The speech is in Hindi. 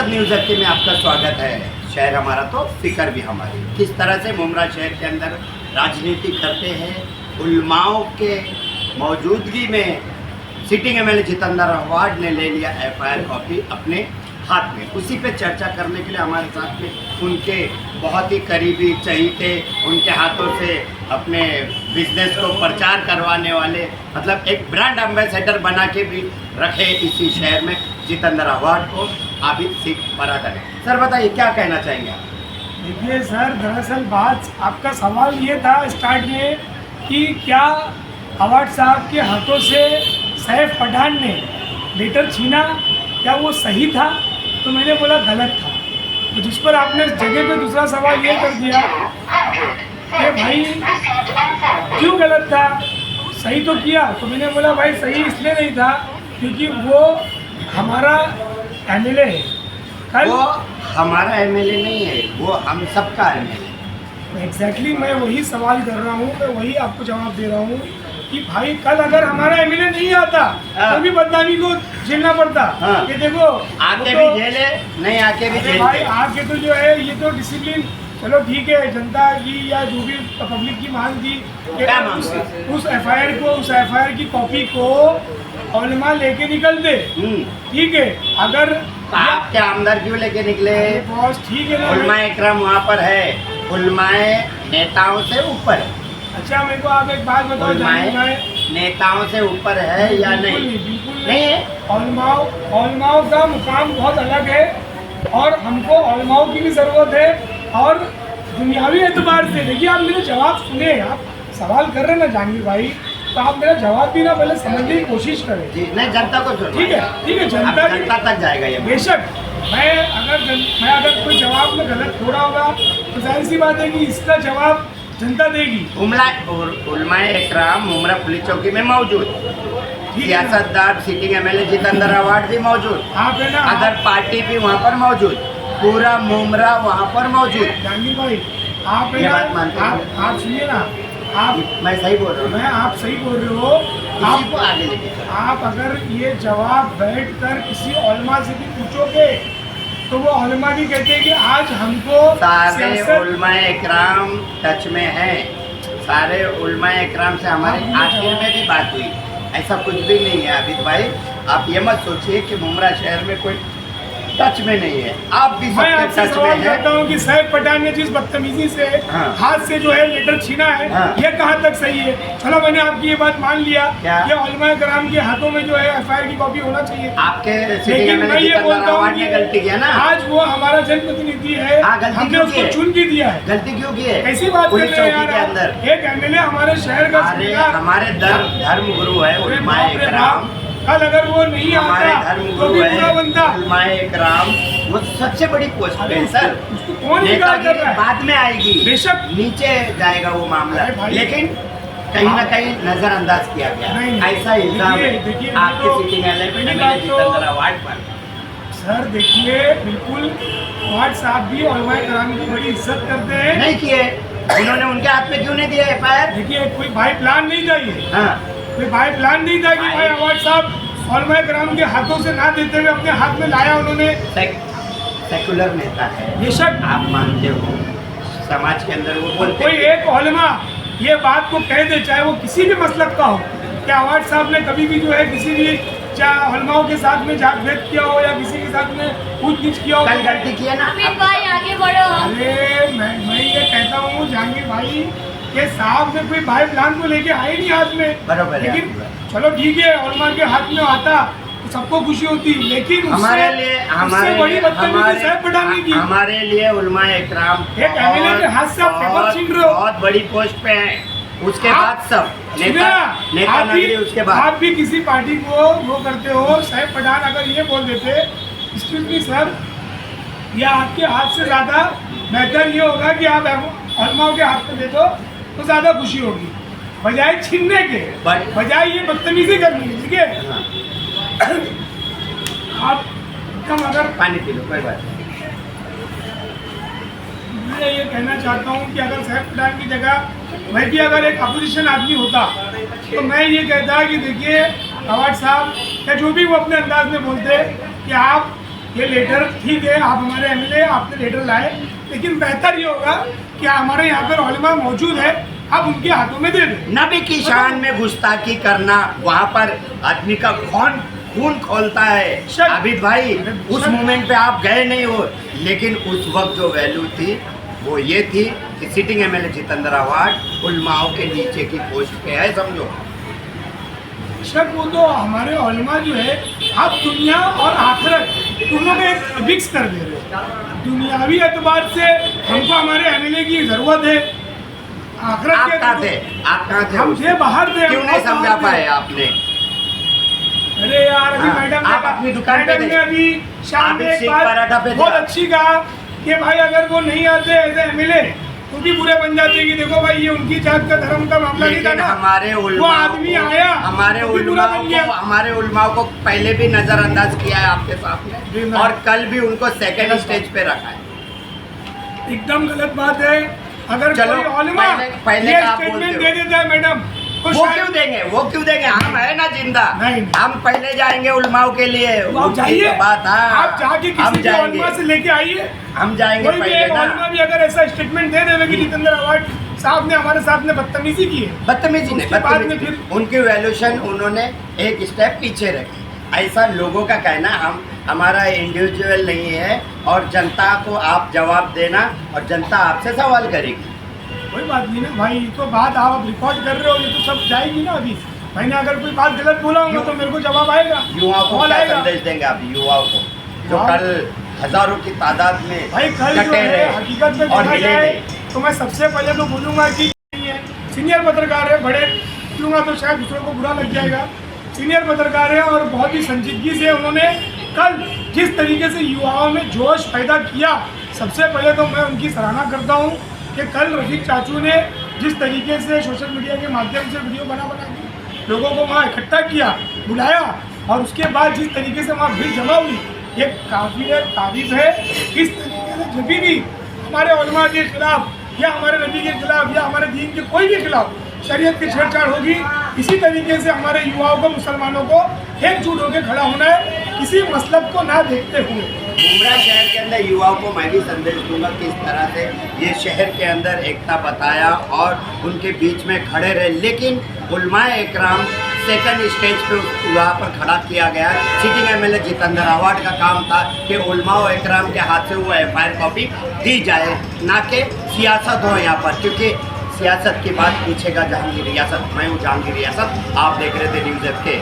रियासत न्यूज़ एटी में आपका स्वागत है। शहर हमारा तो फिक्र भी हमारी। किस तरह से मुमरा शहर के अंदर राजनीति करते हैं, उलमाओं के मौजूदगी में सिटिंग एमएलए जितेंद्र अवार्ड ने ले लिया एफआईआर कॉपी अपने हाथ में। उसी पे चर्चा करने के लिए हमारे साथ में उनके बहुत ही करीबी चहीते, उनके हाथों से अपने बिजनेस को प्रचार करवाने वाले, मतलब एक ब्रांड एम्बेसडर बना के भी रखे इसी शहर में जितेंद्र अवार्ड को, आबिद सिंह बरादर। सर बताइए क्या कहना चाहेंगे आप? देखिए सर, दरअसल बात आपका सवाल ये था स्टार्ट में कि क्या अवार्ड साहब के हाथों से सैफ पठान ने लेटर छीना, क्या वो सही था? तो मैंने बोला गलत था। तो जिस पर आपने जगह पे दूसरा सवाल ये कर दिया कि भाई क्यों गलत था, सही तो किया। तो मैंने बोला भाई सही इसलिए नहीं था क्योंकि वो हमारा एमएलए है। कल वो हमारा एमएलए नहीं है, वो हम सबका एमएलए। एग्जैक्टली मैं वही सवाल कर रहा हूँ, मैं वही आपको जवाब दे रहा हूँ कि भाई कल अगर हमारा एमएलए नहीं आता तो भी बदनामी को झेलना पड़ता। ये देखो आके भी झेले, नहीं आके भी झेले। भाई आके तो जो है ये तो डिसिप्लिन, चलो ठीक है, जनता की या जो भी पब्लिक की मांग थी कि उस एफआईआर की कॉपी को उलमा लेके निकल दे। ठीक है, अगर आपके आमदार क्यों लेके निकले? बॉस ठीक है ना, उलमाए इकराम वहाँ पर है, उलमाए नेताओं से ऊपर है। अच्छा मेरे को आप एक बात बताओ, उलमाए नेताओं से ऊपर है या नहीं? बिल्कुल नहीं है। उलमाओं का मुकाम बहुत अलग है और हमको उलमाओं की भी ज़रूरत है। और दुनियावी एतबार से देखिए, आप मेरे जवाब सुने, आप सवाल कर रहे हैं ना जहांगीर भाई, तो आप मेरा जवाब भी ना पहले समझने की कोशिश करें। जी नहीं, जनता को ठीक है, जनता तक जाएगा ये। बेशक मैं अगर कोई जवाब में गलत हो रहा होगा तो जाहिर सी बात है कि इसका जवाब जनता देगी। उलमाए इकराम मुमरा पुलिस चौकी में मौजूद, सियासतदार सिटिंग एमएलए जितेंद्र अवार्ड भी मौजूद, आप है ना, अदर पार्टी भी वहाँ पर मौजूद, पूरा मुमरा वहाँ पर मौजूद। जहांगीर भाई आप है ना, आप सुनिए ना, मैं सही बोल रहा हूँ। मैं आप सही बोल रहे हो। आपको आगे लेके आप अगर ये जवाब बैठ कर किसी उलमा से भी पूछोगे तो वो उलमा भी कहते हैं कि आज हमको सारे उलमाए इकराम टच में हैं। सारे उलमाए इकराम से हमारी आखिर में भी बात हुई। ऐसा कुछ भी नहीं है आबिद भाई, आप ये मत सोचिए कि मुमरा शहर में कोई टच में नहीं है, आप भी सबके टच में हैं। कहता हूँ कि सैफ पठान ने जिस बदतमीजी से हाथ से जो है लेटर छीना है, ये कहाँ तक सही है? चलो मैंने आपकी ये बात मान लिया कि उलमाए कराम के हाथों में जो है एफआईआर की कॉपी होना चाहिए आपके, लेकिन मैं ये बोलता हूँ कि गलती किया ना, आज वो हमारा जनप्रतिनिधि है, हमने उसको चुन के दिया है। गलती क्यों की है? ऐसी बात कर रहे हैं यार, एक एमएलए हमारे शहर का, हमारे धर्म गुरु है उलमाए इकराम। कल अगर वो नहीं आता तो भी पूरा बनता। उलमाए इकराम वो सबसे बड़ी पोस्ट है सर, उसको कौन निकाल कर रहा है? बाद में आएगी, बेशक नीचे जाएगा वो मामला, लेकिन कहीं ना कहीं नजरअंदाज किया गया। ऐसा इल्जाम है आपके सिटिंग एमएलए जितेंद्र अवार्ड पर। सर देखिए, बिल्कुल अवार्ड साहब भी उलमाए कराम की बड़ी इज्जत करते हैं। नहीं किए उन्होंने, उनके हाथ में क्यों नहीं दिया एफआईआर? देखिए कोई भाई प्लान नहीं था ये, कोई भाई प्लान नहीं था कि भाई अवार्ड साहब उलमाए कराम के हाथों से ना देते हुए अपने हाथ में लाया उन्होंने। सेकुलर नेता है, बेशक आप मानते हो, समाज के अंदर वो बोलते कोई एक उलमा ये बात को कह दे, चाहे वो किसी भी मसलक का हो, कि अवार्ड साहब ने कभी भी जो है किसी भी चाहे उलमाओं के साथ में जात भेद किया हो या किसी के साथ में पूछ नीच किया हो, गलती किया ना। भाई आगे बढ़ो। अरे मैं ये कहता हूँ जहांगीर भाई के साहब ने कोई भाई प्लान को लेके आए नहीं हाथ में, बरोबर है। लेकिन चलो ठीक है, उलमा के हाथ में आता तो सबको खुशी होती, लेकिन हमारे लिए बड़ी बदतमीजी सैफ पठान ने की। हमारे लिए उलमाए इकराम एक एमएलए के हाथ से आप पेपर छीन रहे हो, बहुत बड़ी पोस्ट पे है। उसके बाद सब नेता नगरी, उसके बाद आप भी किसी पार्टी को वो करते हो। सैफ पठान अगर ये बोल देते एक्सक्यूज मी सर, या आपके हाथ से ज़्यादा बेहतर ये होगा कि आप उलमाओं के हाथ में दे दो तो ज़्यादा खुशी होगी, बजाय छीनने के, बजाय ये बदतमीजी करनी है। ठीक है, आप कम अगर पानी पी लो, कोई बात नहीं। मैं ये कहना चाहता हूँ कि अगर सैफ पठान की जगह मैं भी अगर एक अपोजिशन आदमी होता तो मैं ये कहता कि देखिए अवार्ड साहब या जो भी वो अपने अंदाज में बोलते कि आप ये लेटर ठीक है, आप हमारे एमएलए, आपने लेटर लाए, लेकिन बेहतर ये होगा कि हमारे यहाँ पर उलमा मौजूद है, आप उनके हाथों में दे दें। नबी की शान में गुस्ताखी करना वहाँ पर आदमी का खून खोलता है। आबिद भाई, उस मोमेंट पे आप गए नहीं हो, लेकिन उस वक्त जो वैल्यू थी वो ये थी कि सिटिंग एमएलए जितेंद्र अवार्ड उलमाओं के नीचे की पोस्ट पे है, समझो। शक वो तो हमारे उलमा जो है, आप दुनिया और आखिरत दोनों में मिक्स कर दे रहे हो। दुनियावी एतबार से हमको हमारे एमएलए की ज़रूरत है, आखिरत आप के कहाँ थे? आप कहाँ थे? हम थे बाहर थे। क्यों नहीं समझा पाए आपने? अरे यार, अभी मैडम आप अपनी दुकान पे मैडम ने अभी शाम में एक पराठा पे बात बहुत अच्छी कहा कि भाई अगर वो नहीं आते एज एमएलए तो भी बुरे बन जाते कि देखो भाई ये उनकी जात का धर्म का मामला नहीं था लेकिन ना, हमारे वो आदमी आया, हमारे तो भी बुरा बन गया। उलमाओं को पहले भी नजरअंदाज किया है आपके सामने, और कल भी उनको सेकंड स्टेज पे रखा है। एकदम गलत बात है। अगर चलो, कोई उलमा पहले ये का आप स्टेटमेंट बोलते दे देता है मैडम, तो वो शायद- क्यों देंगे? वो क्यों देंगे? हम है ना जिंदा, नहीं। हम पहले जाएंगे उलमाओं के लिए। तो आप जाइए, बात, हाँ, आप जाके हम किसी भी जाएंगे, उलमा से लेके आइए, हम जाएंगे कोई भी पहले एक ना। उलमा भी अगर ऐसा स्टेटमेंट दे देवे कि जितेंद्र अवार्ड साहब ने हमारे साथ में बदतमीजी की है, बदतमीजी उसके बाद में नहीं, फिर उनकी वैल्यूशन उन्होंने एक स्टेप पीछे रखी। ऐसा लोगों का कहना, हम हमारा इंडिविजुअल नहीं है, और जनता को आप जवाब देना और जनता आपसे सवाल करेगी। कोई बात नहीं ना भाई, तो बात आप रिकॉर्ड कर रहे हो, ये तो सब जाएगी ना। अभी मैंने अगर कोई बात गलत बोला होगा तो मेरे को जवाब आएगा, युवाओं को कॉल क्या आएगा। संदेश देंगे आप युवाओं को, जो हाँ। कल हजारों की तादाद में भाई कल जो डटे है रहे हकीकत में और देखा हिले जाए नहीं। तो मैं सबसे पहले तो बोलूँगा कि सीनियर पत्रकार है, बड़े बोलूँगा तो शायद दूसरों को बुरा लग जाएगा, सीनियर पत्रकार है, और बहुत ही संजीदगी से उन्होंने कल जिस तरीके से युवाओं में जोश पैदा किया, सबसे पहले तो मैं उनकी सराहना करता हूँ कि कल रफीक चाचू ने जिस तरीके से सोशल मीडिया के माध्यम से वीडियो बना के लोगों को वहाँ इकट्ठा किया, बुलाया, और उसके बाद जिस तरीके से वहाँ भीड़ जमा हुई, ये काबिल तारीफ है। इस तरीके से जब भी हमारे उलमा के खिलाफ या हमारे नबी के खिलाफ या हमारे दीन के कोई भी खिलाफ शरीयत की छेड़छाड़ होगी, इसी तरीके से हमारे युवाओं को, मुसलमानों को एकजुट होकर खड़ा होना है, किसी मसलब को ना देखते हुए। मुमरा शहर के अंदर युवाओं को मैं भी संदेश दूंगा किस तरह से ये शहर के अंदर एकता बताया और उनके बीच में खड़े रहे, लेकिन उलमाए इकराम सेकंड स्टेज पे वहाँ पर खड़ा किया गया। सिटिंग एमएलए जितेंद्र अवार्ड का काम था कि उलमाए इकराम के हाथ से वो एफआईआर कॉपी दी जाए, ना कि सियासत हो यहाँ पर, क्योंकि सियासत की बात पूछेगा जहांगीर रियासत। मैं हूँ जहांगीर रियासत, आप देख रहे थे न्यूज़ एफ के।